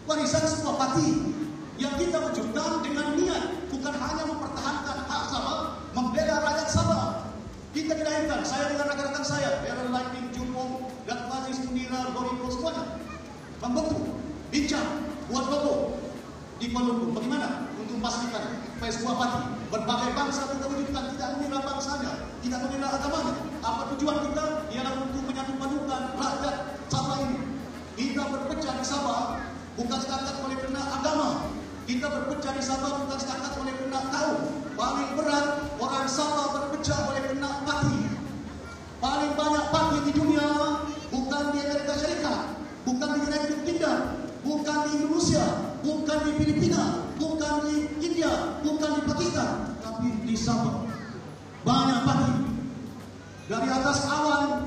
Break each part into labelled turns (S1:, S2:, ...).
S1: Warisan sebuah parti yang kita wujudkan dengan niat bukan hanya mempertahankan hak Sabah, membela rakyat Sabah. Kita dilahirkan, saya dengan rekan-rekan saya, Aaron Lightning, Jumbo, dan Fazis Munira, Boriko, semuanya membentuk, bincang, buat logo di Kuala Lumpur. Bagaimana untuk memastikan supaya sebuah parti berbagai bangsa kita wujudkan, tidak mengira bangsanya, tidak mengira agamanya. Apa tujuan kita? Ialah untuk menyatukan rakyat Sabah ini. Kita berpecah di Sabah bukan setakat oleh kerana agama. Kita berpecah di Sabah bukan setakat oleh kerana kaum. Paling berat orang Sabah berpecah oleh kerana parti. Paling banyak parti di dunia bukan di Amerika Syarikat, bukan di United Kingdom, bukan di Indonesia, bukan di Filipina, bukan di India, bukan di Pakistan, tapi di Sabah. Banyak parti. Dari atas awan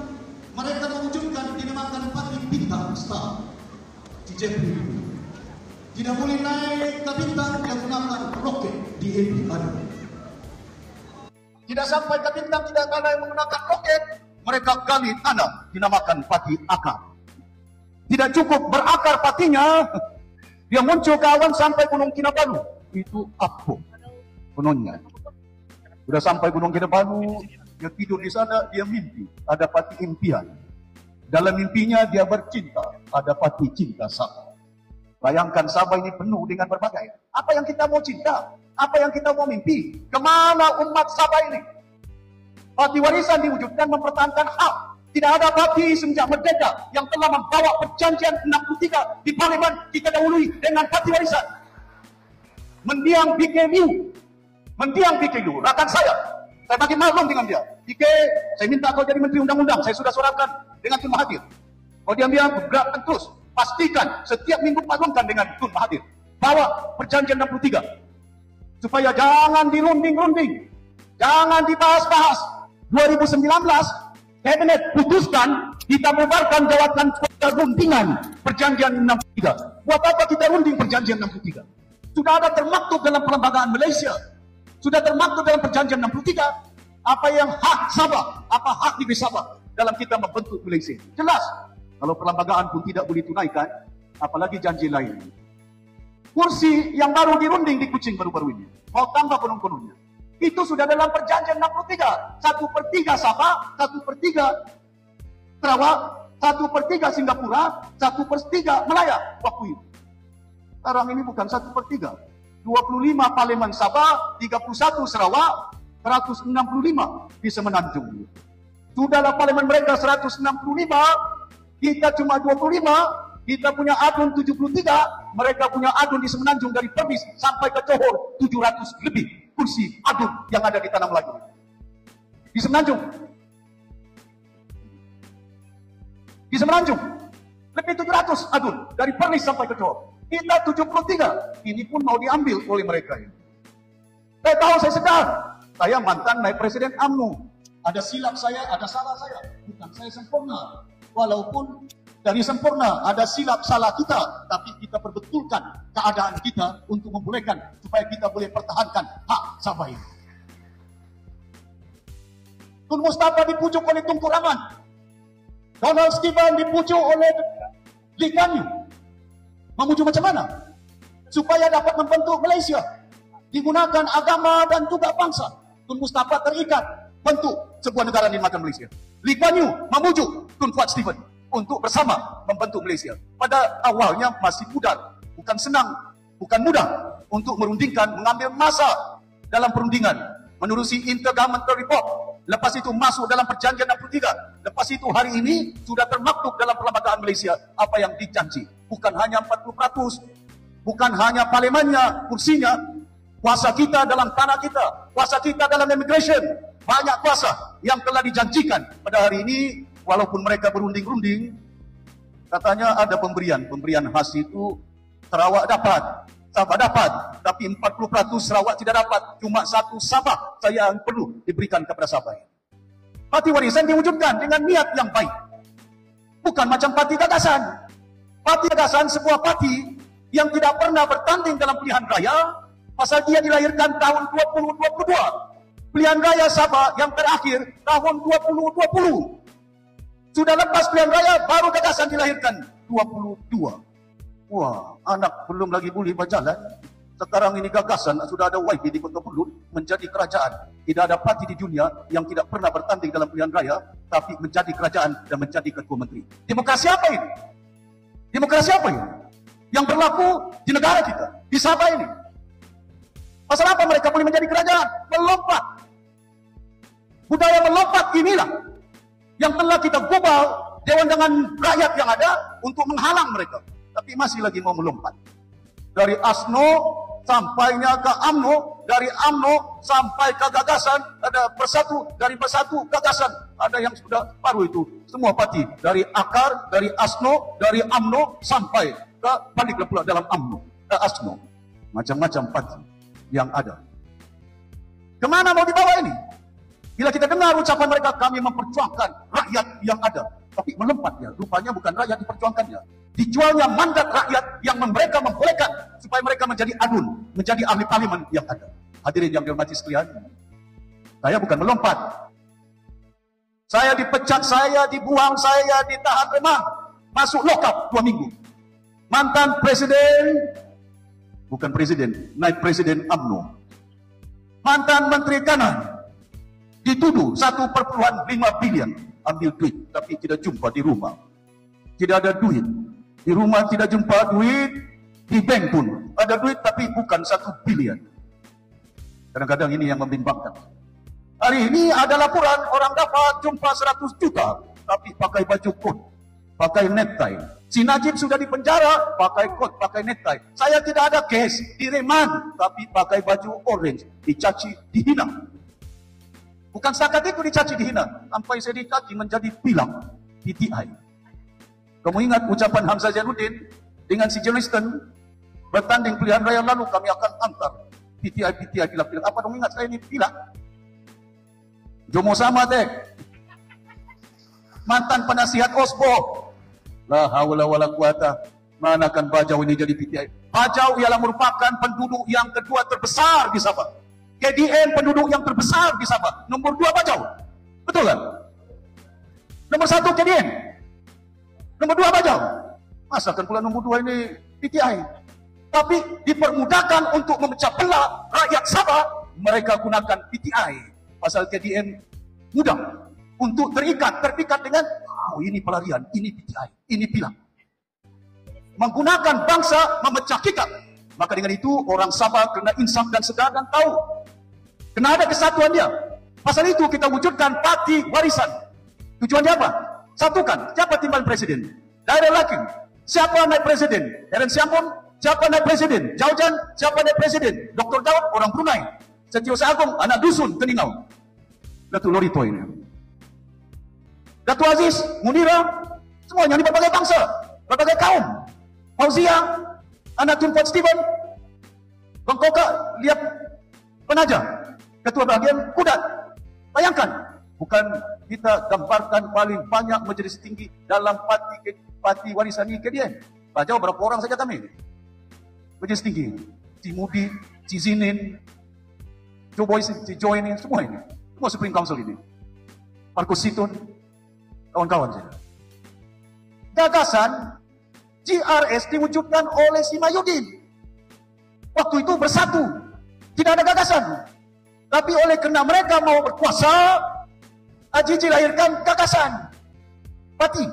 S1: mereka mewujudkan dinamakan parti bintang star di Jepun. Tidak boleh naik ke bintang yang menggunakan roket di API. Tidak sampai ke bintang tidak ada yang menggunakan roket, mereka gali tanah dinamakan parti akar. Tidak cukup berakar partinya, dia muncul ke awan sampai Gunung Kinabalu. Itu apa kononnya? Sudah sampai Gunung Kinabalu, dia tidur di sana, dia mimpi ada parti impian. Dalam mimpinya dia bercinta, ada parti cinta Sabah. Bayangkan Sabah ini penuh dengan berbagai. Apa yang kita mau cinta? Apa yang kita mau mimpi? Kemana umat Sabah ini? Parti warisan diwujudkan mempertahankan hak. Tidak ada parti semenjak merdeka yang telah membawa perjanjian 63 di Parlimen kita dahului dengan parti warisan. Mendiang BKU, rakan saya bagi maklum dengan dia. BK, saya minta kau jadi menteri undang-undang, saya sudah suratkan dengan Tun Mahathir. Kau diam-diam bergerakkan terus, pastikan setiap minggu maklumkan dengan Tun Mahathir. Bawa perjanjian 63 supaya jangan dirunding-runding, jangan dibahas-bahas. 2019 Kabinet putuskan kita bubarkan jawatan rundingan perjanjian 63. Buat apa kita runding perjanjian 63? Sudah ada termaktub dalam perlembagaan Malaysia, sudah termaktub dalam perjanjian 63 apa yang hak Sabah, apa hak negeri Sabah dalam kita membentuk Malaysia. Jelas. Kalau perlembagaan pun tidak boleh tunaikan, apalagi janji lain. Kursi yang baru dirunding di Kuching baru-baru ini, mau tambah konon-kononnya. Itu sudah dalam perjanjian 63. 1/3 Sabah, 1/3 Sarawak, 1/3 Singapura, 1/3 Melaya. Waktu itu. Sekarang ini bukan 1/3. 25 Parlimen Sabah, 31 Sarawak, 165 di Semenanjung. Sudahlah Parlimen mereka 165, kita cuma 25. Kita punya adun 73, mereka punya adun di Semenanjung dari Perlis sampai ke Johor 700 lebih kursi adun yang ada di Tanah Melayu. Di Semenanjung. Di Semenanjung lebih 700 adun dari Perlis sampai ke Johor. Kita 73. Ini pun mau diambil oleh mereka ini. Saya tahu, saya sedar. Saya mantan naib presiden UMNO. Ada silap saya, ada salah saya. Bukan saya sempurna. Walaupun dari sempurna ada silap salah kita, tapi kita perbetulkan keadaan kita untuk membolehkan supaya kita boleh pertahankan hak Sabah ini. Tun Mustafa dipujuk oleh Tunku Rahman, Donald Stephen dipujuk oleh Lee Kuan Yew. Memujuk macam mana? Supaya dapat membentuk Malaysia, digunakan agama dan juga bangsa. Tun Mustafa terikat bentuk sebuah negara dinamakan Malaysia. Lee Kuan Yew memujuk Tun Fuad Stephen untuk bersama membentuk Malaysia. Pada awalnya masih pudar, bukan senang, bukan mudah untuk merundingkan, mengambil masa dalam perundingan, menerusi Intergovernmental Report, lepas itu masuk dalam perjanjian 63, lepas itu hari ini sudah termaktub dalam perlembagaan Malaysia apa yang dijanji. Bukan hanya 40%, bukan hanya parlimennya, kursinya, kuasa kita dalam tanah kita, kuasa kita dalam immigration, banyak kuasa yang telah dijanjikan pada hari ini. Walaupun mereka berunding-runding, katanya ada pemberian khas itu Sarawak dapat, Sabah dapat, tapi 40% Sarawak tidak dapat. Cuma satu Sabah saya yang perlu diberikan kepada Sabah. Parti warisan diwujudkan dengan niat yang baik, bukan macam parti gagasan. Parti gagasan sebuah parti yang tidak pernah bertanding dalam pilihan raya, pasal dia dilahirkan tahun 2022. Pilihan raya Sabah yang terakhir tahun 2020. Sudah lepas pilihan raya, baru gagasan dilahirkan 22. Wah, anak belum lagi boleh berjalan. Sekarang ini gagasan sudah ada YB di Kota Belud menjadi kerajaan. Tidak ada parti di dunia yang tidak pernah bertanding dalam pilihan raya, tapi menjadi kerajaan dan menjadi ketua menteri. Demokrasi apa ini? Demokrasi apa ini? Yang berlaku di negara kita, di Sabah ini. Pasal apa mereka boleh menjadi kerajaan? Melompat. Budaya melompat inilah yang telah kita gubal dewan dengan rakyat yang ada untuk menghalang mereka. Tapi masih lagi mau melompat. Dari ASNO sampainya ke AMNO, dari AMNO sampai ke gagasan, ada bersatu, dari bersatu gagasan. Ada yang sudah baru itu, semua parti. Dari akar, dari ASNO, dari AMNO, sampai ke baliklah pula dalam AMNO, ASNO. Macam-macam parti yang ada. Kemana mau dibawa ini? Bila kita dengar ucapan mereka, kami memperjuangkan rakyat yang ada. Tapi melempatnya, rupanya bukan rakyat diperjuangkannya. Dijualnya mandat rakyat yang mereka membolehkan supaya mereka menjadi adun, menjadi ahli parlimen yang ada. Hadirin yang dihormati sekalian, saya bukan melompat. Saya dipecat, saya dibuang, saya ditahan remang, masuk lokap 2 minggu. Mantan presiden, bukan presiden, naik presiden AMNO. Mantan menteri kanan, dituduh 1,5 bilion ambil duit, tapi tidak jumpa di rumah. Tidak ada duit. Di rumah tidak jumpa duit, di bank pun ada duit, tapi bukan 1 bilion. Kadang-kadang ini yang membimbangkan. Hari ini ada laporan orang dapat jumpa 100 juta, tapi pakai baju kot, pakai necktie. Si Najib sudah di penjara, pakai kot, pakai necktie. Saya tidak ada case, direman, tapi pakai baju orange, dicaci, dihina. Bukan setakat itu dicaci, dihina. Sampai saya dicaci menjadi pilang, PTI. Kamu ingat ucapan Hamzah Zainuddin dengan si Johnston bertanding pilihan raya lalu, kami akan antar PTI pilang. Apa dong ingat saya ini pilang? Jomo sama dek. Mantan penasihat Osbo. La haula wala quwata. Manakan Bajau ini jadi PTI. Bajau ialah merupakan penduduk yang kedua terbesar di Sabah. KDN penduduk yang terbesar di Sabah. Nomor 2 Bajau. Betul kan? Nomor 1 KDN. Nomor 2 Bajau. Masakan pula nomor 2 ini PTI. Tapi dipermudahkan untuk memecah belah rakyat Sabah, mereka gunakan PTI. Pasal KDN mudah untuk terpikat dengan ini pelarian, ini PTI, ini pilang. Menggunakan bangsa memecah kita. Maka dengan itu orang Sabah kena insaf dan sedar dan tahu kena ada kesatuan dia. Pasal itu kita wujudkan parti warisan. Tujuannya apa? Satukan. Siapa timbal presiden? Daerah Lakin. Siapa naik presiden? Eren Siampon. Siapa naik presiden? Jaujan. Siapa naik presiden? Dr. Daud, orang Brunei. Setiausaha Agung, anak dusun Teningau. Datuk Lorito ini. Datuk Aziz, Munira, semuanya ini berbagai bangsa, berbagai kaum. Fauzia, anak Tun Fat Stephen, Bangkoka, Liap Penaja, Ketua Bahagian Kudat. Bayangkan, bukan kita gambarkan paling banyak majelis tinggi dalam parti warisan ini KDN. Bajau berapa orang saja kami? Majelis tinggi, Si Mudi, Si Zinin, Joe Boy, Si Joy ini, semua ini. Semua Supreme Council ini. Markus Situn, kawan-kawan saya. Gagasan GRS diwujudkan oleh si Mahyudin. Waktu itu bersatu. Tidak ada gagasan. Tapi oleh kerana mereka mau berkuasa, AJJ lahirkan gagasan. Parti.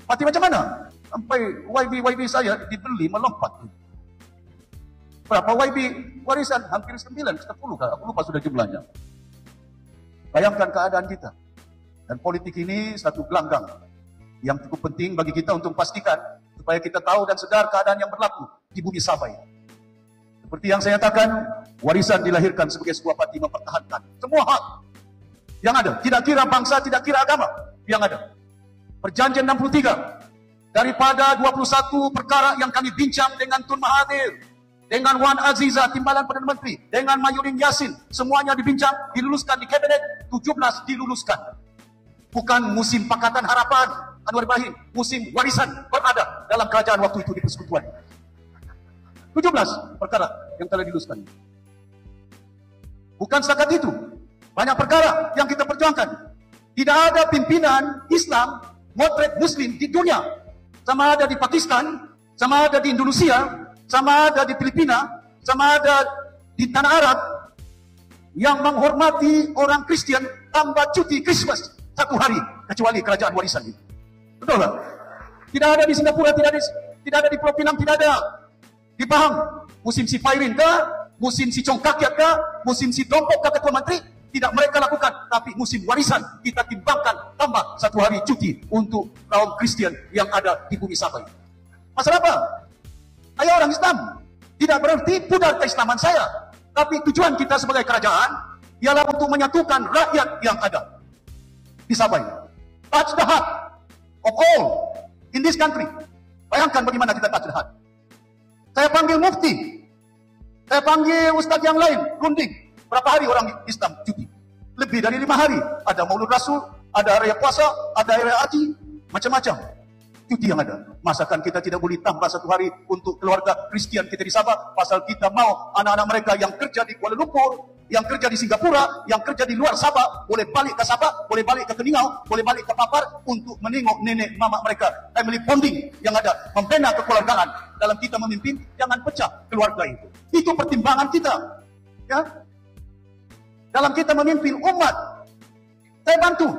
S1: Parti macam mana? Sampai YB saya dibeli melompat. Berapa YB warisan? Hampir 9, 10 kah? Aku lupa sudah jumlahnya. Bayangkan keadaan kita. Dan politik ini satu gelanggang yang cukup penting bagi kita untuk pastikan supaya kita tahu dan sedar keadaan yang berlaku di bumi Sabah ini. Seperti yang saya katakan, warisan dilahirkan sebagai sebuah parti mempertahankan semua hak yang ada. Tidak kira bangsa, tidak kira agama yang ada. Perjanjian 63 daripada 21 perkara yang kami bincang dengan Tun Mahathir, dengan Wan Aziza, Timbalan Perdana Menteri, dengan Mahyudin Yassin, semuanya dibincang, diluluskan di kabinet, 17 diluluskan. Bukan musim Pakatan Harapan, Anwar Ibrahim, musim warisan berada dalam kerajaan waktu itu di Persekutuan. 17 perkara yang telah diluluskan. Bukan setakat itu, banyak perkara yang kita perjuangkan. Tidak ada pimpinan Islam, moderat Muslim di dunia, sama ada di Pakistan, sama ada di Indonesia, sama ada di Filipina, sama ada di tanah Arab, yang menghormati orang Kristen tambah cuti Christmas 1 hari, kecuali kerajaan warisan ini. Betul tak? Tidak ada di Singapura, tidak ada di Pulau Pinang, tidak ada di Pahang. Musim si Pairin ke, musim si Congkakiat ke, musim si Dompok ke Ketua Menteri, tidak mereka lakukan. Tapi musim warisan kita timbangkan tambah 1 hari cuti untuk kaum Kristen yang ada di bumi Sabah. Masalah apa? Saya orang Islam, tidak berarti pudar keislaman saya. Tapi tujuan kita sebagai kerajaan ialah untuk menyatukan rakyat yang ada di Sabah ini. Touch the heart of all in this country. Bayangkan bagaimana kita touch the heart. Saya panggil mufti, saya panggil ustaz yang lain, runding. Berapa hari orang Islam cuti? Lebih dari 5 hari. Ada Maulud Rasul, ada hari puasa, ada hari haji, macam-macam cuti yang ada. Masakan kita tidak boleh tambah 1 hari untuk keluarga Kristian kita di Sabah, pasal kita mau anak-anak mereka yang kerja di Kuala Lumpur, yang kerja di Singapura, yang kerja di luar Sabah, boleh balik ke Sabah, boleh balik ke Keningau, boleh balik ke Papar untuk menengok nenek mama mereka. Family bonding yang ada, membina kekeluargaan. Dalam kita memimpin, jangan pecah keluarga itu. Itu pertimbangan kita. Ya. Dalam kita memimpin umat, saya bantu.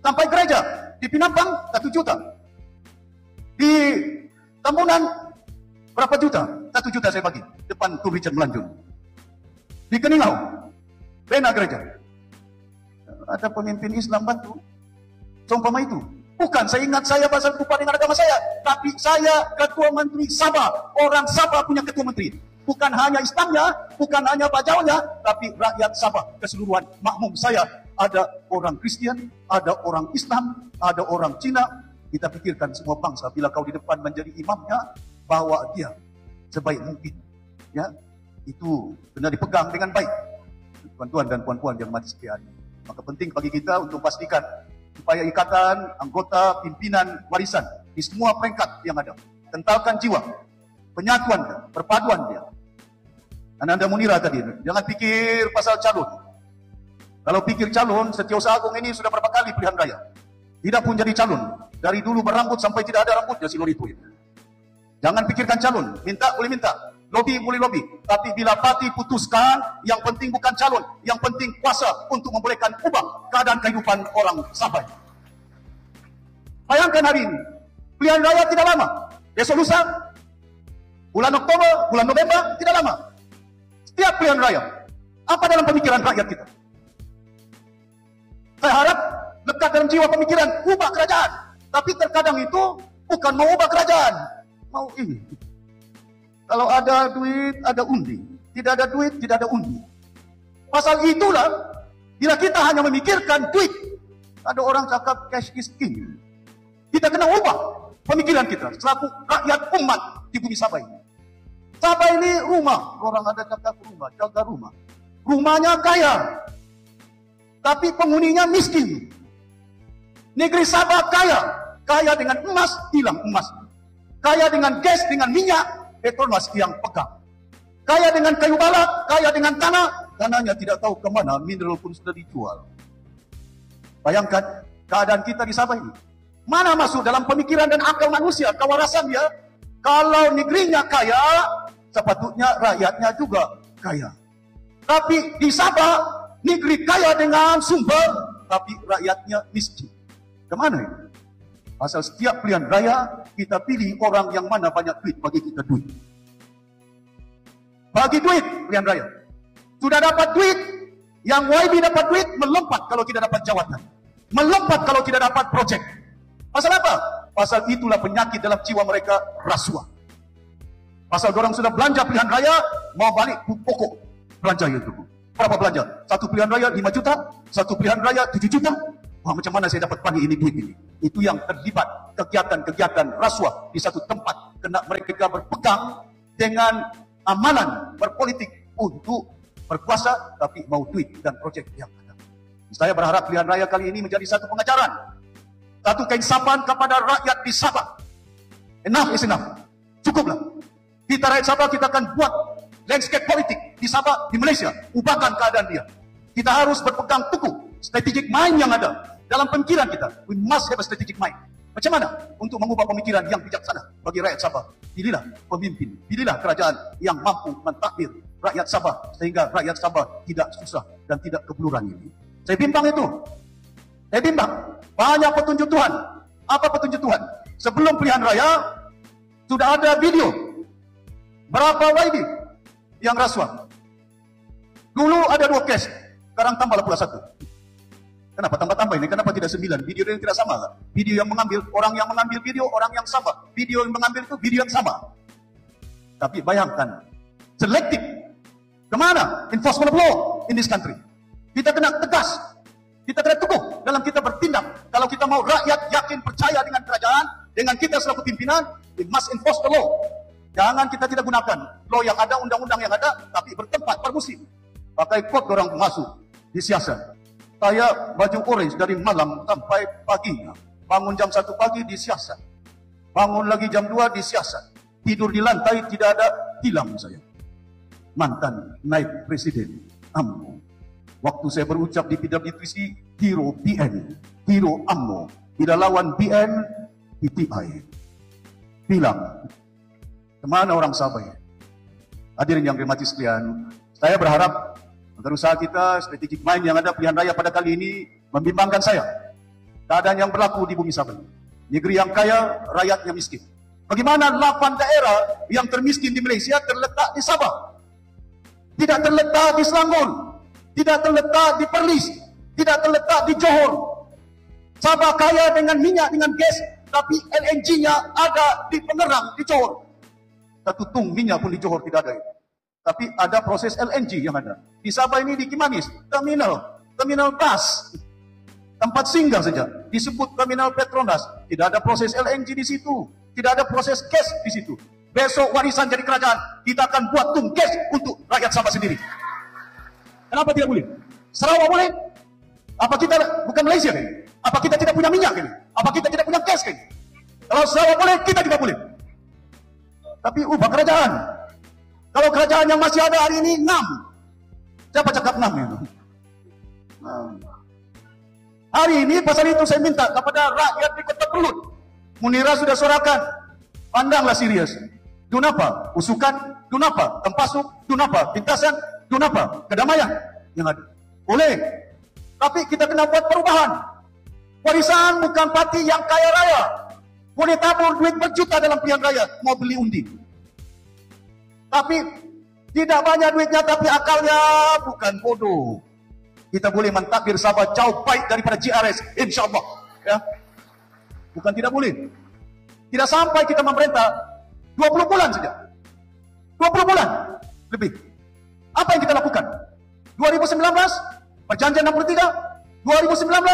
S1: Sampai gereja, di Pinampang 1 juta. Di Tambunan berapa juta? 1 juta saya bagi depan Tun Richard Melanjut. Di Keningau bina gereja, ada pemimpin Islam bantu. Seumpama itu, bukan saya ingat saya pasal lupa dengan agama saya, tapi saya Ketua Menteri Sabah. Orang Sabah punya Ketua Menteri, bukan hanya Islamnya, bukan hanya bajaunya, tapi rakyat Sabah keseluruhan makmum saya. Ada orang Kristen, ada orang Islam, ada orang Cina. Kita pikirkan semua bangsa, bila kau di depan menjadi imamnya, bawa dia sebaik mungkin. Ya, itu benar dipegang dengan baik. Tuan-tuan dan puan-puan yang mati sekalian. Maka penting bagi kita untuk pastikan supaya ikatan anggota pimpinan warisan di semua peringkat yang ada, kentalkan jiwa, penyatuan dia, perpaduan dia. Ananda Munira tadi, jangan pikir pasal calon. Kalau pikir calon, Setiausaha Agung ini sudah berapa kali pilihan raya. Tidak pun jadi calon. Dari dulu berambut sampai tidak ada rambutnya si Lori itu. Jangan pikirkan calon. Minta boleh minta. Lobby boleh lobby. Tapi bila parti putuskan, yang penting bukan calon. Yang penting kuasa untuk membolehkan ubah keadaan kehidupan orang Sabah. Bayangkan hari ini. Pilihan raya tidak lama. Besok lusa, bulan Oktober, bulan November, tidak lama. Setiap pilihan raya. Apa dalam pemikiran rakyat kita? Saya harap lekat dalam jiwa pemikiran ubah kerajaan. Tapi terkadang itu bukan mau ubah kerajaan, mau ini. Kalau ada duit, ada undi. Tidak ada duit, tidak ada undi. Pasal itulah, bila kita hanya memikirkan duit, ada orang cakap cash is king. Kita kena ubah pemikiran kita selaku rakyat umat di bumi Sabah ini. Sabah ini rumah, orang ada cakap rumah, jaga rumah. Rumahnya kaya, tapi penghuninya miskin. Negeri Sabah kaya, kaya dengan emas, hilang emas. Kaya dengan gas, dengan minyak, Petronas yang pegang. Kaya dengan kayu balak, kaya dengan tanah, tanahnya tidak tahu kemana, mineral pun sudah dijual. Bayangkan keadaan kita di Sabah ini. Mana masuk dalam pemikiran dan akal manusia, kewarasan dia? Kalau negerinya kaya, sepatutnya rakyatnya juga kaya. Tapi di Sabah, negeri kaya dengan sumber, tapi rakyatnya miskin. Kemana ini? Pasal setiap pilihan raya, kita pilih orang yang mana banyak duit, bagi kita duit. Bagi duit, pilihan raya. Sudah dapat duit, yang YB dapat duit, melompat kalau tidak dapat jawatan. Melompat kalau tidak dapat projek. Pasal apa? Pasal itulah penyakit dalam jiwa mereka, rasuah. Pasal orang sudah belanja pilihan raya, mau balik pokok belanja itu. Berapa belanja? Satu pilihan raya 5 juta, satu pilihan raya 7 juta. Wah, macam mana saya dapat pagi ini duit ini? Itu yang terlibat kegiatan-kegiatan rasuah di satu tempat. Kena mereka berpegang dengan amalan berpolitik untuk berkuasa, tapi mau duit dan projek yang ada. Saya berharap pilihan raya kali ini menjadi satu pengajaran, satu keinsapan kepada rakyat di Sabah. Enough is enough. Cukuplah. Kita rakyat Sabah, kita akan buat landscape politik di Sabah, di Malaysia. Ubahkan keadaan dia. Kita harus berpegang teguh strategic mind yang ada dalam pemikiran kita. We must have a strategic mind. Macam mana untuk mengubah pemikiran yang bijaksana bagi rakyat Sabah? Pilihlah pemimpin, pilihlah kerajaan yang mampu mentadbir rakyat Sabah sehingga rakyat Sabah tidak susah dan tidak kebluran ini. Saya bimbang itu. Saya bimbang. Banyak petunjuk Tuhan. Apa petunjuk Tuhan? Sebelum pilihan raya, sudah ada video. Berapa YB yang rasuah? Dulu ada 2 kes, sekarang tambahlah pula 1. Kenapa tambah-tambah ini? Kenapa tidak 9? Video ini tidak sama. Video yang mengambil, orang yang mengambil video, orang yang sama. Video yang mengambil itu video yang sama. Tapi bayangkan, selektif. Kemana enforcement of law in this country? Kita kena tegas. Kita kena teguh dalam kita bertindak. Kalau kita mau rakyat yakin percaya dengan kerajaan, dengan kita selaku pimpinan, we must enforce the law. Jangan kita tidak gunakan law yang ada, undang-undang yang ada, tapi bertempat per musim. Pakai kot orang masuk, disiasat. Saya baju orange dari malam sampai paginya. Bangun jam 1 pagi disiasat. Bangun lagi jam 2 disiasat. Tidur di lantai tidak ada tilam saya. Mantan naib presiden UMNO. Waktu saya berucap di PWTC, hero BN, hero UMNO. Bila lawan BN, PTI. Bilang, kemana orang Sabah? Hadirin yang dirahmati sekalian, saya berharap agar usaha kita, strategic mind yang ada pilihan raya pada kali ini membimbangkan saya. Keadaan yang berlaku di bumi Sabah. Negeri yang kaya, rakyatnya miskin. Bagaimana 8 daerah yang termiskin di Malaysia terletak di Sabah? Tidak terletak di Selangor, tidak terletak di Perlis, tidak terletak di Johor. Sabah kaya dengan minyak, dengan gas, tapi LNG-nya ada di Pengerang, di Johor. Satu tung minyak pun di Johor tidak ada. Tapi ada proses LNG yang ada. Di Sabah ini di Kimanis, terminal bus, tempat singgah saja. Disebut terminal Petronas. Tidak ada proses LNG di situ. Tidak ada proses gas di situ. Besok warisan jadi kerajaan, kita akan buat tung gas untuk rakyat Sabah sendiri. Kenapa tidak boleh? Sarawak boleh? Apa kita bukan Malaysia kan? Apa kita tidak punya minyak kan? Apa kita tidak punya gas kan? Kalau Sarawak boleh, kita juga boleh. Tapi ubah kerajaan. Kalau kerajaan yang masih ada hari ini 6. Siapa cakap 6 itu? Hari ini pasal itu saya minta kepada rakyat di Kota Kelut. Munira sudah suarakan. Pandanglah serius. Dunapa? Usukan? Dunapa? Tempasuk? Dunapa? Pintasan? Dunapa? Kedamaian yang ada. Boleh. Tapi kita kena buat perubahan. Warisan bukan parti yang kaya raya. Boleh tabur duit berjuta dalam pilihan raya. Mau beli undi. Tapi tidak banyak duitnya, tapi akalnya bukan bodoh. Kita boleh mentadbir Sabah jauh baik daripada GRS, insyaAllah. Ya. Bukan tidak boleh. Tidak sampai kita memerintah 20 bulan saja. 20 bulan lebih. Apa yang kita lakukan? 2019, perjanjian 63, 2019,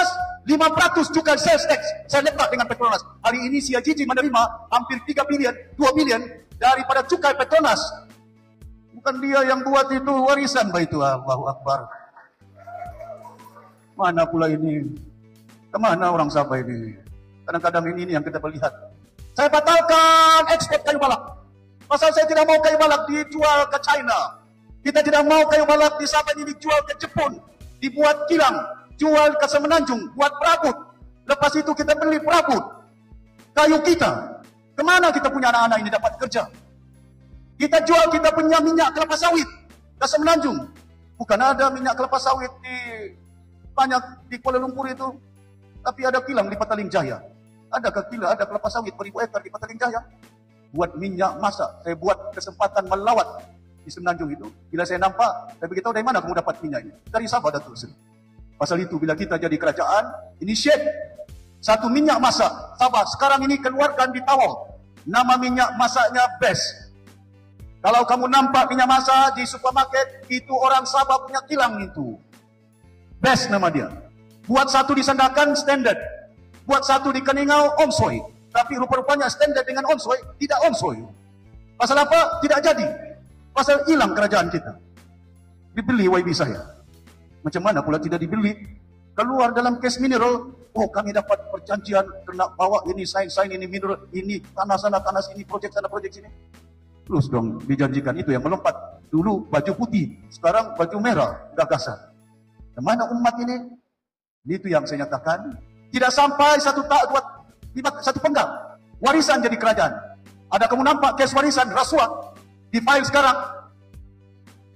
S1: 500 cukai sales tax saya letak dengan Petronas. Hari ini CIGG menerima hampir 3 bilion, 2 bilion daripada cukai Petronas. Bukan dia yang buat itu, warisan itu. Allahu Akbar. Mana pula ini? Kemana orang Sabah ini? Kadang-kadang ini yang kita lihat. Saya batalkan ekspor kayu balak. Pasal saya tidak mau kayu balak dijual ke China. Kita tidak mau kayu balak di Sabah ini dijual ke Jepun. Dibuat kilang, jual ke Semenanjung, buat perabot. Lepas itu kita beli perabot. Kayu kita. Kemana kita punya anak-anak ini dapat kerja? Kita jual kita punya minyak kelapa sawit ke Semenanjung. Bukan ada minyak kelapa sawit di banyak di Kuala Lumpur itu, tapi ada kilang di Petaling Jaya. Adakah kilang, ada kelapa sawit beribu ekar di Petaling Jaya? Buat minyak masak. Saya buat kesempatan melawat di Semenanjung itu. Bila saya nampak, saya beritahu dari mana kamu dapat minyak ini? Dari Sabah, Datuk Seri. Pasal itu bila kita jadi kerajaan, initiate satu minyak masak Sabah. Sekarang ini keluarkan di Tawau. Nama minyak masaknya best. Kalau kamu nampak minyak masak di supermarket, itu orang Sabah punya kilang itu. Best nama dia. Buat satu di Sandakan, standard. Buat satu di Keningau, onsoi. Tapi rupa-rupanya standard dengan onsoi, tidak onsoi. Pasal apa? Tidak jadi. Pasal hilang kerajaan kita. Dibeli YB saya. Macam mana pula tidak dibeli? Keluar dalam kes mineral, oh kami dapat perjanjian, kena bawa ini, sain ini mineral, ini tanah sana, tanah sini, projek sana, projek sini. Terus dong dijanjikan itu yang melompat. Dulu baju putih, sekarang baju merah, gagasan. Kemana umat ini? Itu yang saya nyatakan. Tidak sampai 1 tahun, satu penggal. Warisan jadi kerajaan. Ada kamu nampak kes warisan, rasuah, di file sekarang.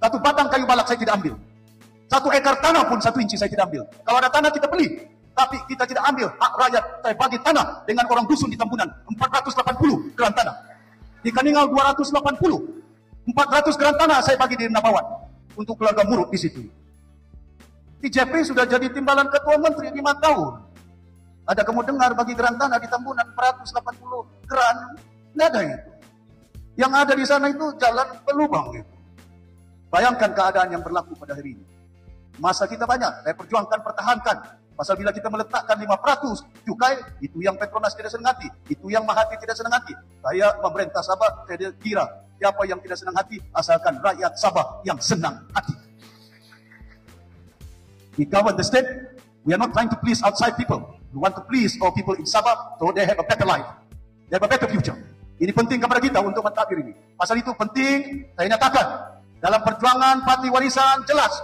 S1: Satu batang kayu balak saya tidak ambil. 1 ekar tanah pun 1 inci saya tidak ambil. Kalau ada tanah kita beli. Tapi kita tidak ambil hak rakyat. Saya bagi tanah dengan orang dusun di Tambunan. 480 geran tanah. Di Kaningal 280. 400 geran tanah saya bagi di Nabawan. Untuk keluarga Murut di situ. Di Jeffrey sudah jadi timbalan ketua menteri 5 tahun. Ada kamu dengar bagi geran tanah di Tambunan 480 geran. Tidak ada itu. Yang ada di sana itu jalan berlubang itu. Bayangkan keadaan yang berlaku pada hari ini. Masa kita banyak, saya perjuangkan, pertahankan. Pasal bila kita meletakkan 5% cukai, itu yang Petronas tidak senang hati. Itu yang Mahathir tidak senang hati. Saya pemerintah Sabah, saya kira siapa yang tidak senang hati, asalkan rakyat Sabah yang senang hati. We govern the state, we are not trying to please outside people. We want to please all people in Sabah so they have a better life. They have a better future. Ini penting kepada kita untuk mentadbir ini. Pasal itu penting, saya nyatakan, dalam perjuangan parti warisan jelas,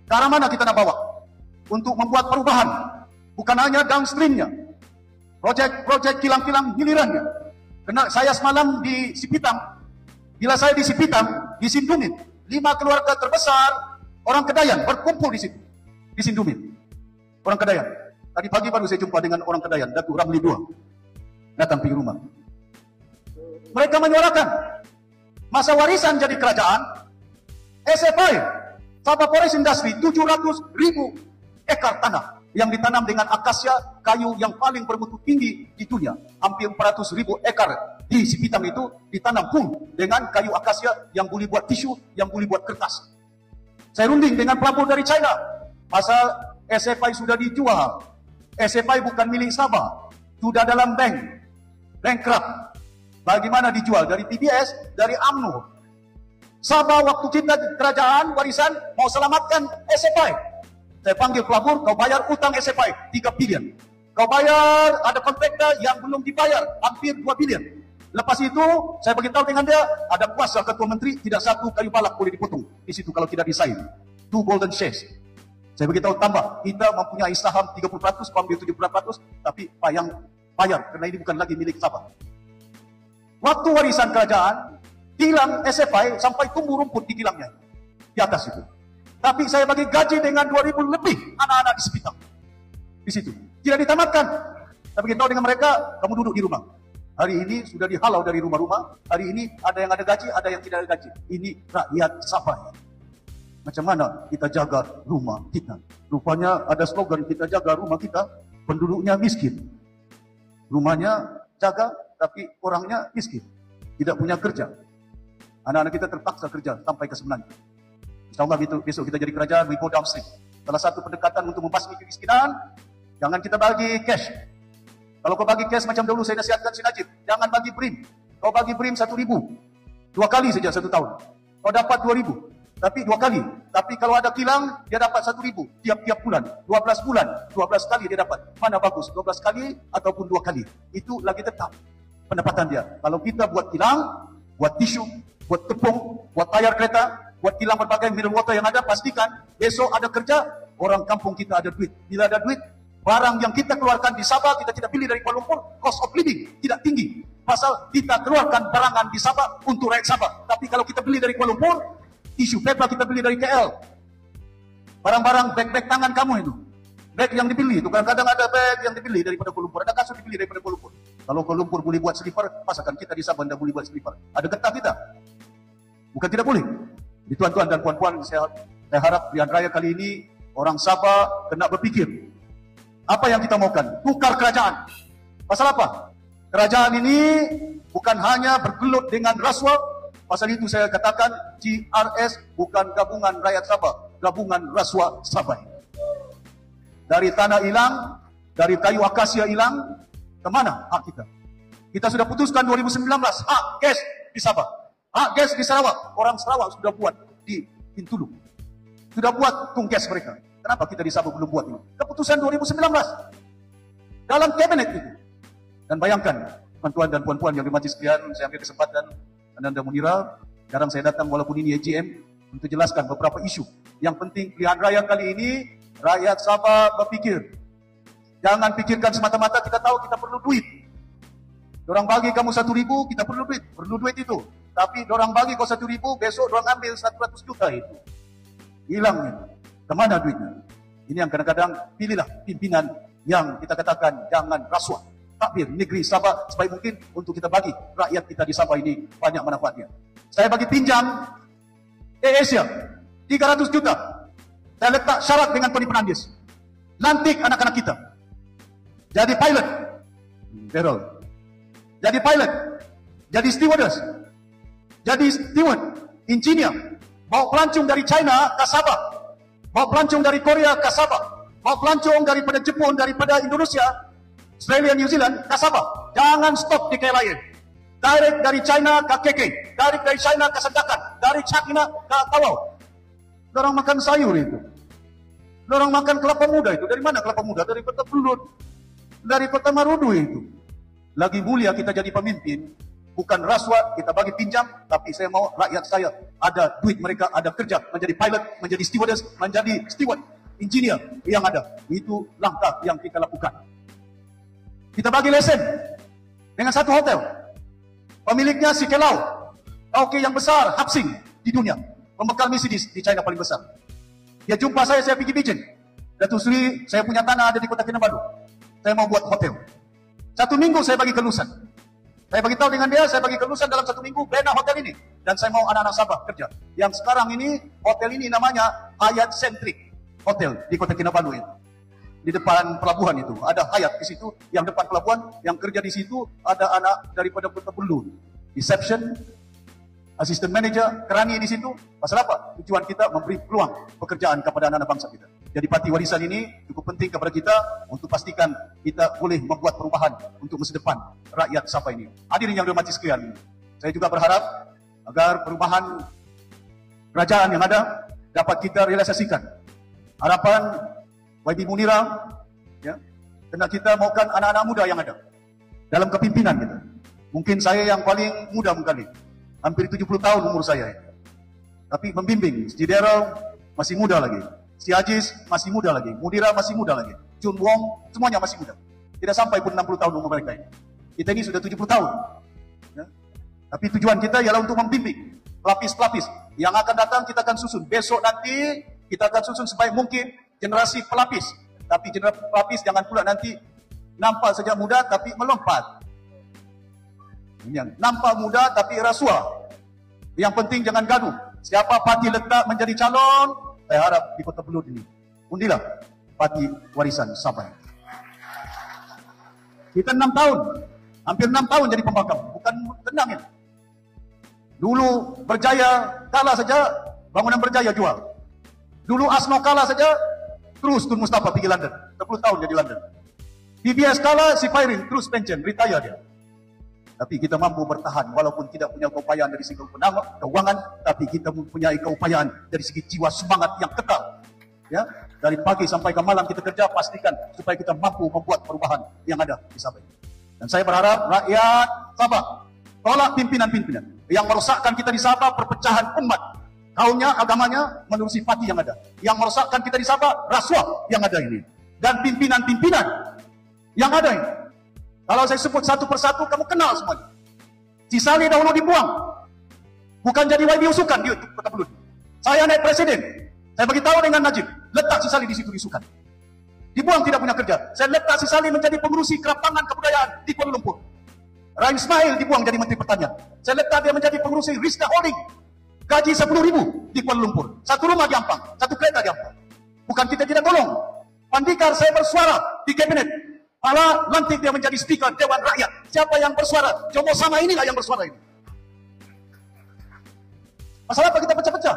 S1: ke arah mana kita nak bawa? Untuk membuat perubahan, bukan hanya downstreamnya, projek kilang-kilang hilirannya. Karena saya semalam di Sipitang, bila saya di Sipitang, di Sindumit, 5 keluarga terbesar orang Kedayan berkumpul di situ, di Sindumit. Orang Kedayan. Tadi pagi baru saya jumpa dengan orang Kedayan, Datuk Ramli II, datang pergi rumah. Mereka menyuarakan, masa warisan jadi kerajaan, SFI, Sabah Forest Industry, 700.000 ekar tanah yang ditanam dengan akasia, kayu yang paling bermutu tinggi di dunia. Hampir 400.000 ekar di Sipitang itu ditanam pun dengan kayu akasia yang boleh buat tisu, yang boleh buat kertas. Saya runding dengan pelabur dari China. Pasal SFI sudah dijual. SFI bukan milik Sabah. Sudah dalam bank. Bankrupt. Bagaimana dijual? Dari PBS, dari UMNO. Sabah waktu kita kerajaan warisan mau selamatkan SFI. Saya panggil pelabur, kau bayar utang SFI 3 bilion. Kau bayar, ada kontraktor yang belum dibayar, hampir 2 bilion. Lepas itu, saya beritahu dengan dia, ada kuasa ketua menteri, tidak 1 kayu balak boleh dipotong. Di situ kalau tidak disain. 2 golden shares. Saya beritahu tambah, kita mempunyai saham 30%, kau ambil 70%, tapi yang bayar, karena ini bukan lagi milik Sabah. Waktu warisan kerajaan, kilang SFI sampai tumbuh rumput di kilangnya. Di atas itu. Tapi saya bagi gaji dengan 2.000 lebih anak-anak di Sipitang. Di situ. Tidak ditamatkan. Saya beritahu dengan mereka, kamu duduk di rumah. Hari ini sudah dihalau dari rumah-rumah. Hari ini ada yang ada gaji, ada yang tidak ada gaji. Ini rakyat Sabah. Macam mana kita jaga rumah kita? Rupanya ada slogan, kita jaga rumah kita, penduduknya miskin. Rumahnya jaga, tapi orangnya miskin. Tidak punya kerja. Anak-anak kita terpaksa kerja sampai ke sebenarnya. InsyaAllah besok kita jadi kerajaan, we go downstream. Salah satu pendekatan untuk membasmi kemiskinan, jangan kita bagi cash. Kalau kau bagi cash macam dulu saya nasihatkan si Najib, jangan bagi BRIM. Kau bagi BRIM 1.000, 2 kali saja 1 tahun. Kau dapat 2.000, tapi 2 kali. Tapi kalau ada kilang, dia dapat 1.000 tiap-tiap bulan. 12 bulan, 12 kali dia dapat. Mana bagus, 12 kali ataupun 2 kali. Itu lagi tetap pendapatan dia. Kalau kita buat kilang, buat tisu, buat tepung, buat tayar kereta, buat kilang berbagai mineral water yang ada, pastikan besok ada kerja, orang kampung kita ada duit. Bila ada duit, barang yang kita keluarkan di Sabah, kita tidak pilih dari Kuala Lumpur, cost of living tidak tinggi. Pasal kita keluarkan barangan di Sabah untuk rakyat Sabah. Tapi kalau kita beli dari Kuala Lumpur, tisu paper kita beli dari KL. Barang-barang bag-bag tangan kamu itu. Bag yang dibeli itu, kadang-kadang ada bag yang dibeli daripada Kuala Lumpur, ada kasut dibeli daripada Kuala Lumpur. Kalau Kuala Lumpur boleh buat slipper, pasakan kita di Sabah tidak boleh buat slipper. Ada getah kita? Bukan tidak boleh. Di tuan-tuan dan puan-puan, saya harap pilihan raya kali ini orang Sabah kena berpikir apa yang kita maukan, tukar kerajaan. Pasal apa? Kerajaan ini bukan hanya bergelut dengan rasuah. Pasal itu saya katakan GRS bukan gabungan rakyat Sabah, gabungan rasuah Sabah. Dari tanah hilang, dari kayu akasia hilang, kemana hak kita? Kita sudah putuskan 2019 hak gas di Sabah. Hak gas di Sarawak, orang Sarawak sudah buat di Bintulu. Sudah buat tunggas mereka. Kenapa kita di Sabah belum buat ini? Keputusan 2019. Dalam kabinet itu. Dan bayangkan, tuan-tuan dan puan-puan yang dimajlis sekalian, saya ambil kesempatan, Ananda Munira, jarang saya datang walaupun ini AGM, untuk jelaskan beberapa isu. Yang penting pilihan raya kali ini, rakyat Sabah berpikir. Jangan pikirkan semata-mata kita tahu kita perlu duit. Dorang bagi kamu 1.000, kita perlu duit itu. Tapi dorang bagi kau 1.000, besok dorang ambil 100 juta itu. Hilang itu. Kemana duitnya? Ini yang kadang-kadang pilihlah pimpinan yang kita katakan jangan rasuah. Takbir negeri Sabah sebaik mungkin untuk kita bagi rakyat kita di Sabah ini banyak manfaatnya. Saya bagi pinjam Asia 300 juta. Saya letak syarat dengan Tony Fernandes. Lantik anak-anak kita. Jadi pilot. Betul. Jadi pilot. Jadi stewardess. Jadi steward. Engineer. Bawa pelancong dari China ke Sabah. Bawa pelancong dari Korea ke Sabah. Bawa pelancong daripada Jepun, daripada Indonesia, Australia, New Zealand ke Sabah. Jangan stop di KLIA. Direct dari China ke KK. Direct dari China ke Sandakan. Dari China ke Tawau. Dorang makan sayur itu. Dorang makan kelapa muda itu. Dari mana kelapa muda? Dari Kota Pulut. Dari Kota Marudu itu. Lagi mulia kita jadi pemimpin. Bukan rasuah, kita bagi pinjam. Tapi saya mau rakyat saya ada duit mereka, ada kerja. Menjadi pilot, menjadi stewardess, menjadi steward, engineer yang ada. Itu langkah yang kita lakukan. Kita bagi lesen dengan satu hotel. Pemiliknya si Kelau. Oke yang besar, Hapsing di dunia. Pembekal Mercedes di China paling besar. Dia jumpa saya pergi Beijing. Datuk Seri, saya punya tanah ada di Kota Kinabalu. Saya mau buat hotel. 1 minggu saya bagi kelulusan. Saya bagi tahu dengan dia, saya bagi kelulusan dalam 1 minggu, bina hotel ini. Dan saya mau anak-anak Sabah kerja. Yang sekarang ini, hotel ini namanya Hyatt Centric Hotel di Kota Kinabalu ini. Di depan pelabuhan itu. Ada Hyatt di situ, yang depan pelabuhan, yang kerja di situ, ada anak daripada Kota Bulu. Reception, assistant manager, kerani di situ. Pasal apa? Tujuan kita memberi peluang pekerjaan kepada anak-anak bangsa kita. Jadi parti warisan ini cukup penting kepada kita untuk pastikan kita boleh membuat perubahan untuk masa depan rakyat Sabah ini. Hadirin yang dirahmati sekalian, saya juga berharap agar perubahan kerajaan yang ada dapat kita realisasikan. Harapan YB Munira, ya, kena kita maukan anak-anak muda yang ada dalam kepimpinan kita. Mungkin saya yang paling muda mungkin, hampir 70 tahun umur saya. Tapi membimbing, si Daryl masih muda lagi. Si Aziz masih muda lagi, Mudira masih muda lagi, Chun Wong semuanya masih muda. Tidak sampai pun 60 tahun umur mereka ini. Kita ini sudah 70 tahun. Ya. Tapi tujuan kita ialah untuk membimbing pelapis-pelapis yang akan datang kita akan susun. Besok nanti kita akan susun sebaik mungkin generasi pelapis. Tapi generasi pelapis jangan pula nanti nampak saja muda tapi melompat. Yang nampak muda tapi rasuah. Yang penting jangan gaduh. Siapa parti letak menjadi calon, saya harap di Kota Belud ini, undilah parti warisan Sabah. Kita 6 tahun, hampir 6 tahun jadi pembangkang, bukan tenang ya. Dulu Berjaya kalah saja, bangunan Berjaya jual. Dulu Asno kalah saja, terus Tun Mustafa pergi London, 10 tahun jadi London. BBS kalah, si Fairin terus pensiun, retire dia. Tapi kita mampu bertahan walaupun tidak punya keupayaan dari segi keuangan, tapi kita mempunyai keupayaan dari segi jiwa semangat yang kekal. Ya, dari pagi sampai ke malam kita kerja, pastikan supaya kita mampu membuat perubahan yang ada di Sabah. Dan saya berharap rakyat Sabah tolak pimpinan-pimpinan yang merosakkan kita di Sabah, perpecahan umat, kaumnya, agamanya, menerusi parti yang ada. Yang merosakkan kita di Sabah, rasuah yang ada ini. Dan pimpinan-pimpinan yang ada ini. Kalau saya sebut satu persatu, kamu kenal semuanya. Cisali dahulu dibuang. Bukan jadi YB usukan di Kota Belud. Saya naik presiden. Saya beritahu dengan Najib, letak Cisali di situ disukan. Dibuang tidak punya kerja. Saya letak Cisali menjadi pengurusi kerapangan kebudayaan di Kuala Lumpur. Rahim Ismail dibuang jadi Menteri Pertanian. Saya letak dia menjadi pengurusi Rizka Holding. Gaji 10.000 di Kuala Lumpur. Satu rumah di Ampang, satu kereta di Ampang. Bukan kita tidak tolong. Pandikar saya bersuara di kabinet. Allah lantik dia menjadi speaker Dewan Rakyat. Siapa yang bersuara? Jomo Sama inilah yang bersuara ini. Masalah apa kita pecah-pecah?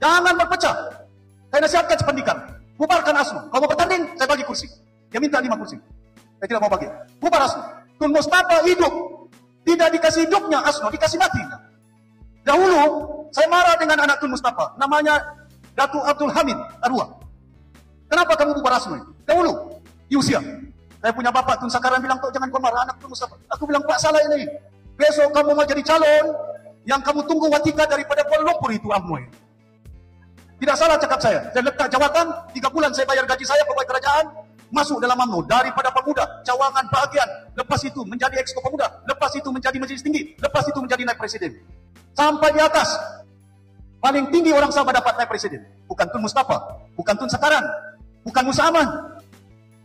S1: Jangan berpecah. Saya nasihatkan sepandikar. Bubarkan Asno. Kalau mau bertanding, saya bagi kursi. Dia minta 5 kursi. Saya tidak mau bagi. Bubar Asno. Tun Mustafa hidup. Tidak dikasih hidupnya Asno, dikasih matinya. Dahulu, saya marah dengan anak Tun Mustafa. Namanya Datuk Abdul Hamid Arwah. Kenapa kamu bubar Asno? Dahulu, di usia. Saya punya bapak Tun Sakaran bilang, kok jangan kau marah anak Tun Mustafa. Aku bilang, Pak salah ini. Besok kamu mau jadi calon, yang kamu tunggu watika daripada Kuala Lumpur itu Amoy. Tidak salah cakap saya. Saya letak jawatan, 3 bulan saya bayar gaji saya pegawai kerajaan. masuk dalam UMNO daripada pemuda, cawangan bahagian, lepas itu menjadi exco pemuda, lepas itu menjadi majelis tinggi, lepas itu menjadi naib presiden. Sampai di atas, paling tinggi orang Sabah dapat naib presiden. Bukan Tun Mustafa, bukan Tun Sakaran, bukan Musa Aman,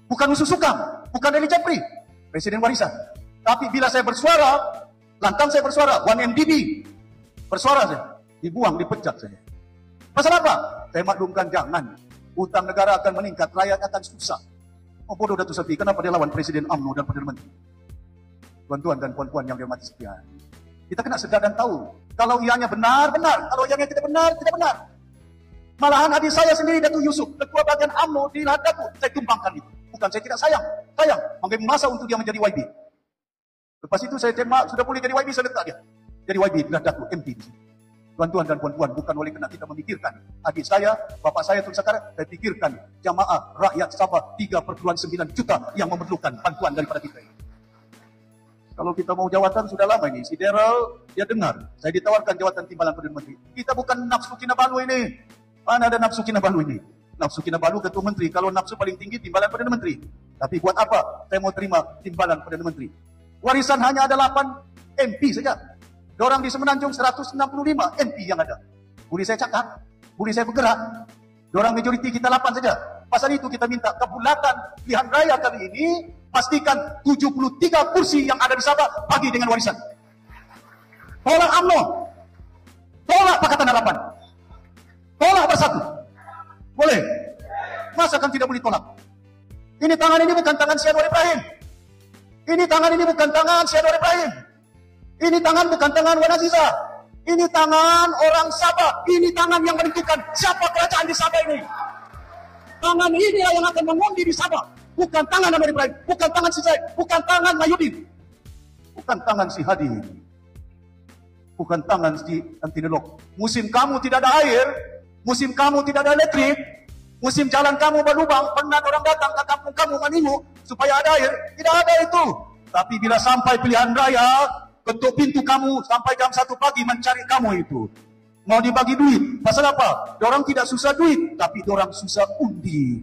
S1: bukan Musuh Sukam, bukan Eli Jafri, presiden warisan. Tapi bila saya bersuara, lantang saya bersuara, 1MDB, bersuara saya, dibuang, dipecat saya. Pasal apa? Saya maklumkan jangan. Hutang negara akan meningkat, rakyat akan susah. Oh bodoh Datuk Seri, kenapa dia lawan Presiden UMNO dan Perdana Menteri? Tuan-tuan dan puan-puan yang dihormati sekalian. Kita kena sedar dan tahu. Kalau ianya benar, benar. Kalau ianya tidak benar, tidak benar. Malahan adik saya sendiri, Datuk Yusuf, ketua bagian UMNO di Lahadaku, saya tumbangkan itu. Bukan saya tidak sayang. Sayang, mengambil masa untuk dia menjadi YB. Lepas itu saya tembak, sudah boleh jadi YB, saya letak dia. Jadi YB, Lahadaku, MP di sini. Tuan-tuan dan puan-puan, bukan oleh kerana kita memikirkan adik saya, bapak saya Tun Sakaran, saya pikirkan jamaah rakyat Sabah 3,9 juta yang memerlukan bantuan daripada kita ini. Kalau kita mau jawatan sudah lama ini, si Daryl dia dengar, saya ditawarkan jawatan timbalan Perdana Menteri. Kita bukan nafsu Kinabalu ini. Mana ada nafsu Kinabalu ini? Nafsu Kinabalu Ketua Menteri, kalau nafsu paling tinggi timbalan Perdana Menteri. Tapi buat apa saya mau terima timbalan Perdana Menteri? Warisan hanya ada 8 MP saja. Diorang di Semenanjung 165 MP yang ada. Boleh saya cakap, boleh saya bergerak. Diorang majoriti kita 8 saja. Pasal itu kita minta kebulatan pilihan raya kali ini, pastikan 73 kursi yang ada di Sabah bagi dengan warisan. Tolak UMNO. Tolak Pakatan Harapan. Tolak Bersatu. Boleh? Masa kan tidak boleh tolak? Ini tangan ini bukan tangan Syed Anwar Ibrahim. Ini tangan ini bukan tangan Syed Anwar Ibrahim. Ini tangan bukan tangan Wan Azizah. Ini tangan orang Sabah. Ini tangan yang menentukan siapa kerajaan di Sabah ini. Tangan ini yang akan mengundi di Sabah. Bukan tangan Anwar Ibrahim. Bukan tangan si Zaid. Bukan tangan Mahyudin. Bukan tangan si Hadi. Bukan tangan si Antinolog. Musim kamu tidak ada air. Musim kamu tidak ada elektrik. Musim jalan kamu berlubang. Pernah orang datang ke kampung kamu Manimu supaya ada air. Tidak ada itu. Tapi bila sampai pilihan raya, ketuk pintu kamu sampai jam 1 pagi mencari kamu itu. Mau dibagi duit. Pasal apa? Diorang tidak susah duit, tapi diorang susah undi.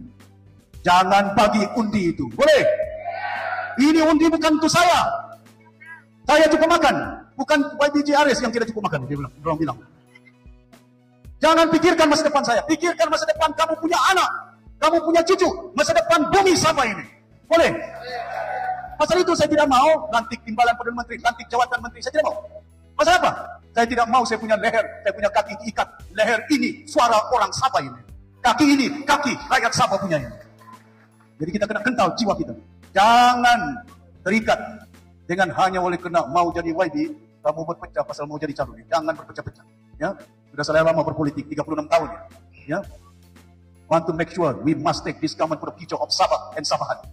S1: Jangan bagi undi itu. Boleh? Ini undi bukan untuk saya. Saya cukup makan. Bukan YBJRS yang tidak cukup makan. Dia bilang, diorang bilang. Jangan pikirkan masa depan saya. Pikirkan masa depan kamu punya anak. Kamu punya cucu. Masa depan bumi Sabah ini. Boleh? Pasal itu saya tidak mau lantik timbalan Perdana Menteri, lantik jawatan menteri, saya tidak mau. Pasal apa? Saya tidak mau saya punya leher, saya punya kaki diikat. Leher ini suara orang Sabah ini. Kaki ini, kaki rakyat Sabah punya ini. Jadi kita kena kental jiwa kita. Jangan terikat dengan hanya oleh kena mau jadi YB, kamu berpecah pasal mau jadi calon. Jangan berpecah-pecah. Ya, sudah saya lama berpolitik, 36 tahun ya. Ya, want to make sure we must take this common for the future of Sabah and Sabahan.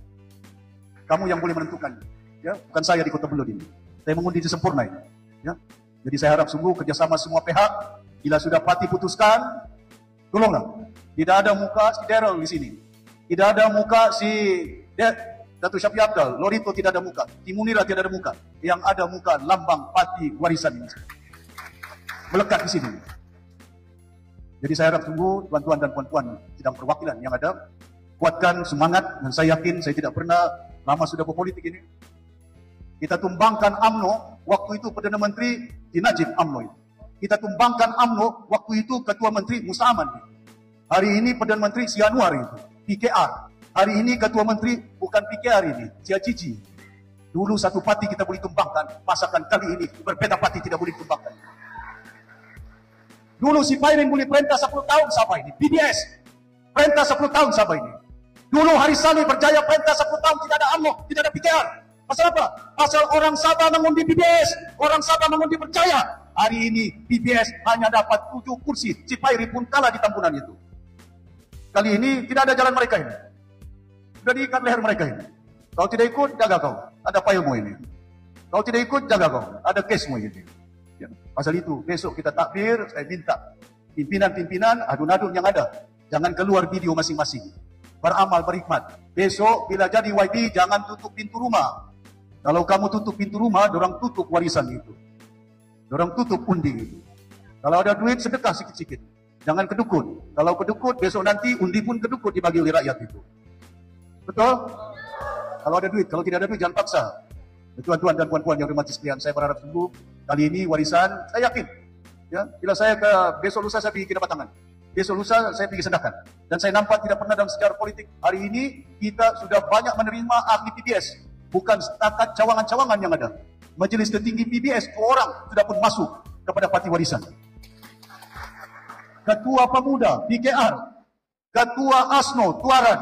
S1: Kamu yang boleh menentukan, ya, bukan saya di Kota Belud ini. Saya mengundi di sempurna ini. Ya. Jadi saya harap sungguh kerjasama semua pihak. Bila sudah parti putuskan, tolonglah. Tidak ada muka si Daryl di sini. Tidak ada muka si Datuk Syafiq Abdal. Lorito tidak ada muka. Timunira tidak ada muka. Yang ada muka lambang parti warisan ini. Melekat di sini. Jadi saya harap sungguh tuan-tuan dan puan-puan sidang perwakilan yang ada, kuatkan semangat, dan saya yakin saya tidak pernah lama sudah berpolitik ini. Kita tumbangkan UMNO, waktu itu Perdana Menteri di Najib UMNO itu. Kita tumbangkan UMNO, waktu itu Ketua Menteri Musa Aman. Hari ini Perdana Menteri Si Anwar itu, PKR. Hari ini Ketua Menteri bukan PKR ini, Cia Cici. Dulu satu parti kita boleh tumbangkan, masakan kali ini berbeda parti tidak boleh tumbangkan. Dulu si Pairin boleh perintah 10 tahun Sabah ini, PDS. Perintah 10 tahun Sabah ini. Dulu Hari Saleh berjaya perintah 10 tahun, tidak ada UMNO, tidak ada PKR. Pasal apa? Pasal orang Sabah mengundi PBS, orang Sabah mengundi percaya. Hari ini PBS hanya dapat 7 kursi, Cipairi pun kalah di tampunan itu. Kali ini tidak ada jalan mereka ini. Sudah diikat leher mereka ini. Kau tidak ikut, jaga kau. Ada payungmu ini. Kau tidak ikut, jaga kau. Ada kesmu ini. Ya. Pasal itu, besok kita takbir, saya minta pimpinan-pimpinan, adun-adun yang ada. Jangan keluar video masing-masing. Beramal, berhikmat. Besok bila jadi YB, jangan tutup pintu rumah. Kalau kamu tutup pintu rumah, dorang tutup warisan itu. Dorang tutup undi itu. Kalau ada duit, sedekah sikit-sikit. Jangan kedukut. Kalau kedukut, besok nanti undi pun kedukut dibagi oleh rakyat itu. Betul? Kalau ada duit, kalau tidak ada duit jangan paksa. Tuan-tuan dan puan-puan yang hormati sekalian, saya berharap sungguh kali ini warisan, saya yakin. Ya, bila saya besok lusa saya pergi ke Batangan, besok lusa saya pergi Sendakan, dan saya nampak tidak pernah dalam sejarah politik hari ini kita sudah banyak menerima ahli PBS, bukan setakat cawangan-cawangan yang ada. Majelis tertinggi PBS 2 orang sudah pun masuk kepada parti warisan. Ketua Pemuda PKR, Ketua ASNO Tuaran,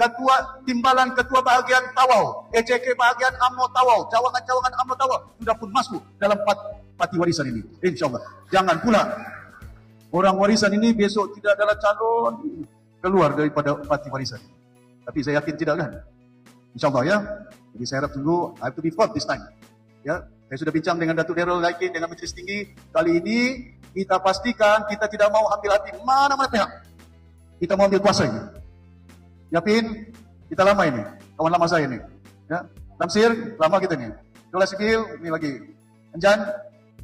S1: Ketua Timbalan, Ketua Bahagian Tawau, ECK Bahagian UMNO Tawau, cawangan-cawangan UMNO Tawau sudah pun masuk dalam parti warisan ini, insyaAllah. Jangan pula orang warisan ini besok tidak adalah calon keluar daripada parti warisan. Tapi saya yakin tidak kan? InsyaAllah ya. Jadi saya harap tunggu, I have to be firm this time. Ya, saya sudah bincang dengan Datuk Darul Laikin, dengan Majlis Tinggi. Kali ini kita pastikan kita tidak mau ambil hati mana-mana pihak. Kita mau ambil kuasa ini. Yapin, kita lama ini, kawan lama saya ini. Ya, Tamsir, lama kita ini. Dola Sipil, ini lagi. Anjan,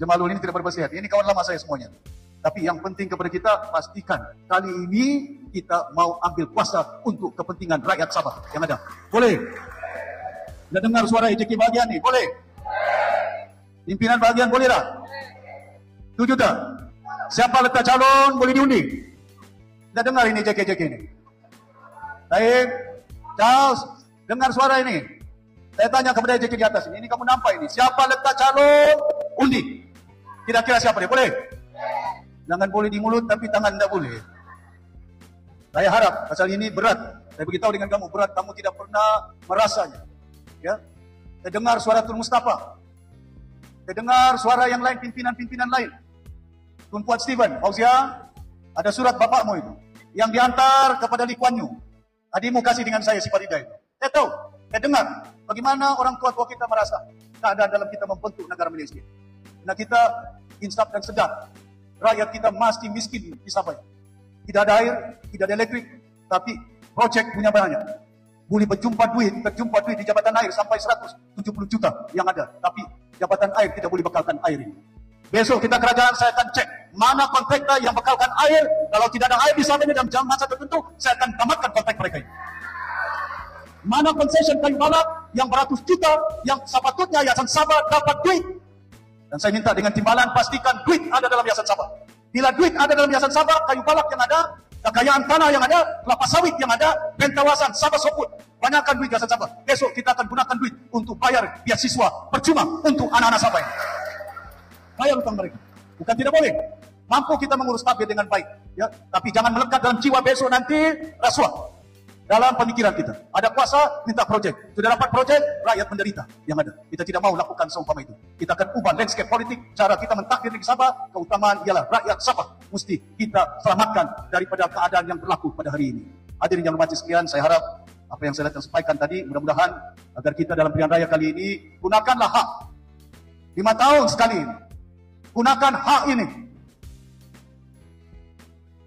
S1: Jamalul ini tidak berpasihat. Ini kawan lama saya semuanya. Tapi yang penting kepada kita, pastikan kali ini kita mau ambil kuasa untuk kepentingan rakyat Sabah yang ada. Boleh? Kita dengar suara EJK bahagian ni, boleh? Pimpinan bahagian boleh tak? Setuju tak? Siapa letak calon boleh diundi? Kita dengar ini EJK ini. Baik, Charles, dengar suara ini. Saya tanya kepada EJK di atas ini kamu nampak ini. Siapa letak calon undi? Kira-kira siapa dia? Boleh? Jangan boleh di mulut tapi tangan tidak boleh. Saya harap pasal ini berat. Saya beritahu dengan kamu berat, kamu tidak pernah merasanya. Ya, saya dengar suara Tun Mustafa. Saya dengar suara yang lain, pimpinan-pimpinan lain. Tun Puat Steven, Fauzia, ada surat bapakmu itu yang diantar kepada Lee Kuan Yew. Adimu kasih dengan saya si Farida itu. Saya tahu, saya dengar bagaimana orang tua-tua kita merasa keadaan dalam kita membentuk negara Malaysia. Karena kita insaf dan sedar, rakyat kita masih miskin di Sabah. Tidak ada air, tidak ada elektrik, tapi projek punya banyak. Boleh terjumpa duit di jabatan air sampai 170 juta yang ada. Tapi jabatan air tidak boleh bekalkan air ini. Besok kita kerajaan saya akan cek mana kontraktor yang bekalkan air. Kalau tidak ada air di Sabah ini dalam jangka masa tertentu, saya akan tamatkan kontrak mereka ini. Mana concession kayu balak yang beratus juta yang sepatutnya Yayasan Sabah dapat duit. Dan saya minta dengan timbalan pastikan duit ada dalam Yayasan Sabah. Bila duit ada dalam Yayasan Sabah, kayu balak yang ada, kekayaan tanah yang ada, kelapa sawit yang ada, pentawasan Sabah Soput, banyakkan duit Yayasan Sabah. Besok kita akan gunakan duit untuk bayar beasiswa percuma untuk anak-anak Sabah ini. Bayar hutang mereka. Bukan tidak boleh. Mampu kita mengurus tabir dengan baik. Ya, tapi jangan melekat dalam jiwa besok nanti rasuah. Dalam pemikiran kita. Ada kuasa, minta projek. Sudah dapat projek, rakyat menderita yang ada. Kita tidak mau lakukan seumpama itu. Kita akan ubah landscape politik. Cara kita mentakdir di Sabah, keutamaan ialah rakyat Sabah. Mesti kita selamatkan daripada keadaan yang berlaku pada hari ini. Hadirin yang hormati sekalian, saya harap apa yang saya sampaikan tadi, mudah-mudahan agar kita dalam pilihan raya kali ini, gunakanlah hak. 5 tahun sekali ini. Gunakan hak ini.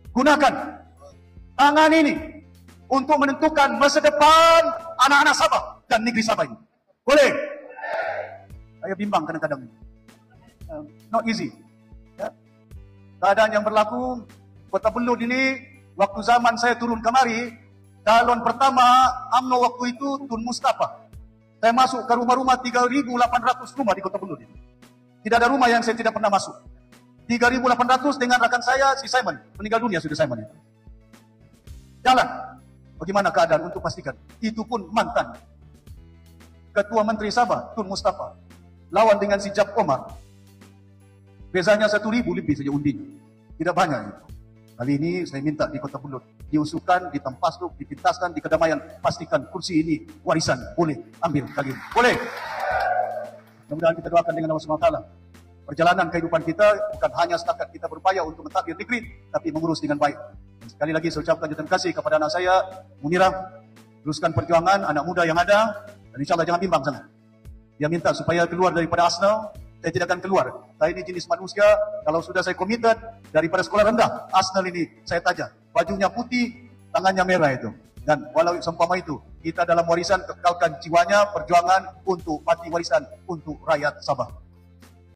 S1: Gunakan tangan ini untuk menentukan masa depan anak-anak Sabah dan negeri Sabah ini. Boleh? Saya bimbang kadang-kadang. Not easy. Ya. Keadaan yang berlaku, Kota Belud ini, waktu zaman saya turun kemari, calon pertama UMNO waktu itu Tun Mustafa. Saya masuk ke rumah-rumah 3.800 rumah di Kota Belud ini. Tidak ada rumah yang saya tidak pernah masuk. 3.800 dengan rekan saya, si Simon. Meninggal dunia sudah Simon itu. Jalan. Bagaimana keadaan untuk pastikan. Itu pun mantan Ketua Menteri Sabah, Tun Mustafa. Lawan dengan si Jab Omar. Bezanya 1.000 lebih saja undinya. Tidak banyak itu. Kali ini saya minta di Kota Belud. Diusulkan, ditempaskan, dipintaskan, di kedamaian. Pastikan kursi ini warisan. Boleh ambil kali ini. Boleh. Mudah-mudahan kita doakan dengan Allah SWT. Perjalanan kehidupan kita bukan hanya setakat kita berupaya untuk mentadbir negeri, tapi mengurus dengan baik. Dan sekali lagi saya ucapkan terima kasih kepada anak saya, Munirah. Teruskan perjuangan anak muda yang ada, dan insyaAllah jangan bimbang sangat. Dia minta supaya keluar daripada Arsenal, saya tidak akan keluar. Saya ini jenis manusia, kalau sudah saya komited daripada sekolah rendah, Arsenal ini saya tajam. Bajunya putih, tangannya merah itu. Dan walau seumpama itu, kita dalam warisan kekalkan jiwanya, perjuangan untuk parti warisan, untuk rakyat Sabah.